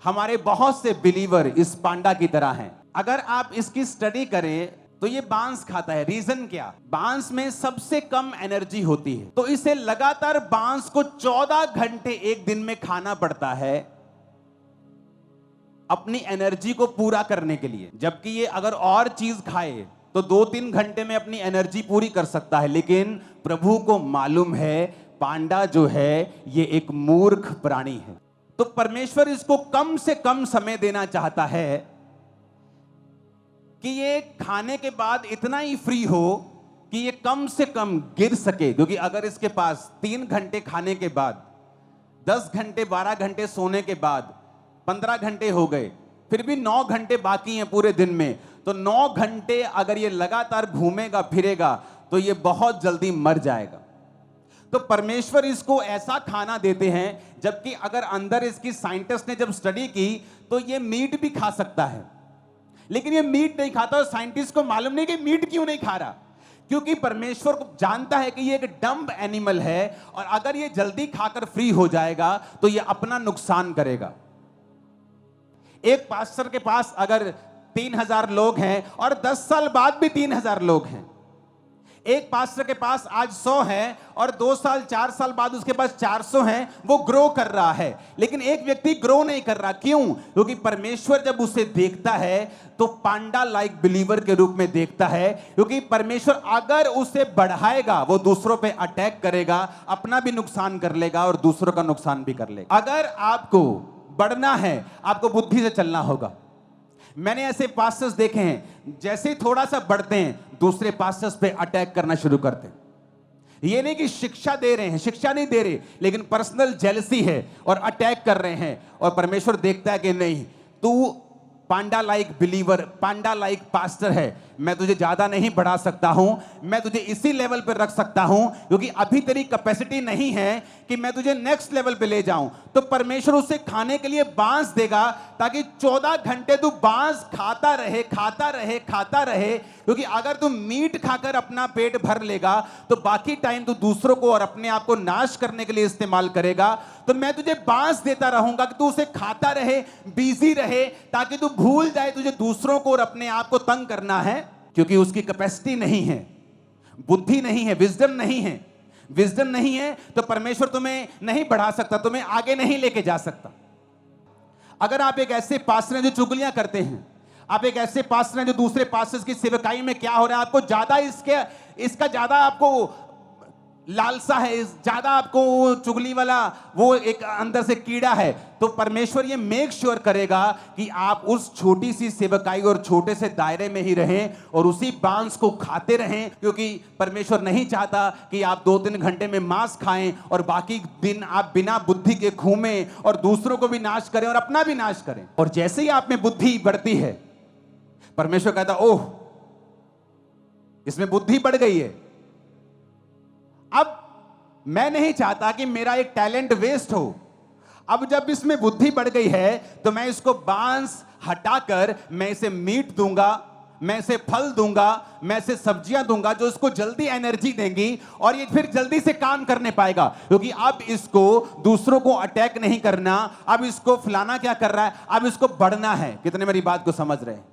हमारे बहुत से बिलीवर इस पांडा की तरह हैं। अगर आप इसकी स्टडी करें तो ये बांस खाता है। रीजन क्या? बांस में सबसे कम एनर्जी होती है, तो इसे लगातार बांस को 14 घंटे एक दिन में खाना पड़ता है अपनी एनर्जी को पूरा करने के लिए। जबकि ये अगर और चीज खाए तो 2-3 घंटे में अपनी एनर्जी पूरी कर सकता है। लेकिन प्रभु को मालूम है पांडा जो है ये एक मूर्ख प्राणी है, तो परमेश्वर इसको कम से कम समय देना चाहता है कि ये खाने के बाद इतना ही फ्री हो कि ये कम से कम गिर सके। क्योंकि अगर इसके पास 3 घंटे खाने के बाद, 10 घंटे 12 घंटे सोने के बाद 15 घंटे हो गए, फिर भी 9 घंटे बाकी हैं पूरे दिन में, तो 9 घंटे अगर ये लगातार घूमेगा फिरेगा तो ये बहुत जल्दी मर जाएगा। तो परमेश्वर इसको ऐसा खाना देते हैं, जबकि अगर अंदर इसकी साइंटिस्ट ने जब स्टडी की तो ये मीट भी खा सकता है, लेकिन ये मीट नहीं खाता। और साइंटिस्ट को मालूम नहीं कि मीट क्यों नहीं खा रहा, क्योंकि परमेश्वर को जानता है कि ये एक डम्ब एनिमल है और अगर ये जल्दी खाकर फ्री हो जाएगा तो ये अपना नुकसान करेगा। एक पास्टर के पास अगर 3000 लोग हैं और 10 साल बाद भी 3000 लोग हैं, एक पास्टर के पास आज 100 है और 2 साल 4 साल बाद उसके पास 400 हैं, वो ग्रो कर रहा है। लेकिन एक व्यक्ति ग्रो नहीं कर रहा, क्यों? क्योंकि परमेश्वर जब उसे देखता है तो पांडा लाइक बिलीवर के रूप में देखता है। क्योंकि परमेश्वर अगर उसे बढ़ाएगा वो दूसरों पे अटैक करेगा, अपना भी नुकसान कर लेगा और दूसरों का नुकसान भी कर लेगा। अगर आपको बढ़ना है आपको बुद्धि से चलना होगा। मैंने ऐसे पास्टर्स देखे हैं, जैसे ही थोड़ा सा बढ़ते हैं दूसरे पास्टर्स पे अटैक करना शुरू करते हैं। ये नहीं कि शिक्षा दे रहे हैं, शिक्षा नहीं दे रहे, लेकिन पर्सनल जेलसी है और अटैक कर रहे हैं। और परमेश्वर देखता है कि नहीं, तू पांडा लाइक बिलीवर, पांडा लाइक पास्टर है, मैं तुझे ज्यादा नहीं बढ़ा सकता हूं, मैं तुझे इसी लेवल पर रख सकता हूं क्योंकि अभी तेरी कैपेसिटी नहीं है कि मैं तुझे नेक्स्ट लेवल पे ले जाऊं। तो परमेश्वर उसे खाने के लिए बांस देगा ताकि 14 घंटे तू बांस खाता रहे, खाता रहे, खाता रहे। क्योंकि अगर तू मीट खाकर अपना पेट भर लेगा तो बाकी टाइम तू दूसरों को और अपने आप को नाश करने के लिए इस्तेमाल करेगा। तो मैं तुझे बांस देता रहूंगा कि तू उसे खाता रहे, बिजी रहे, ताकि तू भूल जाए तुझे दूसरों को और अपने आप को तंग करना है। क्योंकि उसकी कैपेसिटी नहीं है, बुद्धि नहीं है, विजडम नहीं है। विजडम नहीं है तो परमेश्वर तुम्हें नहीं बढ़ा सकता, तुम्हें आगे नहीं लेके जा सकता। अगर आप एक ऐसे पास्टर हैं जो चुगलियां करते हैं, आप एक ऐसे पास्टर हैं जो दूसरे पास्टर्स की सेवकाई में क्या हो रहा है आपको ज्यादा इसका ज्यादा आपको लालसा है, ज्यादा आपको चुगली वाला वो एक अंदर से कीड़ा है, तो परमेश्वर ये मेक श्योर करेगा कि आप उस छोटी सी सेवकाई और छोटे से दायरे में ही रहें और उसी बांस को खाते रहें। क्योंकि परमेश्वर नहीं चाहता कि आप 2-3 घंटे में मांस खाएं और बाकी दिन आप बिना बुद्धि के घूमें और दूसरों को भी नाश करें और अपना भी नाश करें। और जैसे ही आप में बुद्धि बढ़ती है, परमेश्वर कहता ओह इसमें बुद्धि बढ़ गई है, अब मैं नहीं चाहता कि मेरा एक टैलेंट वेस्ट हो। अब जब इसमें बुद्धि बढ़ गई है तो मैं इसको बांस हटाकर मैं इसे मीट दूंगा, मैं इसे फल दूंगा, मैं इसे सब्जियां दूंगा जो इसको जल्दी एनर्जी देंगी और ये फिर जल्दी से काम करने पाएगा। क्योंकि अब इसको दूसरों को अटैक नहीं करना, अब इसको फलाना क्या कर रहा है, अब इसको बढ़ना है। कितने मेरी बात को समझ रहे हैं?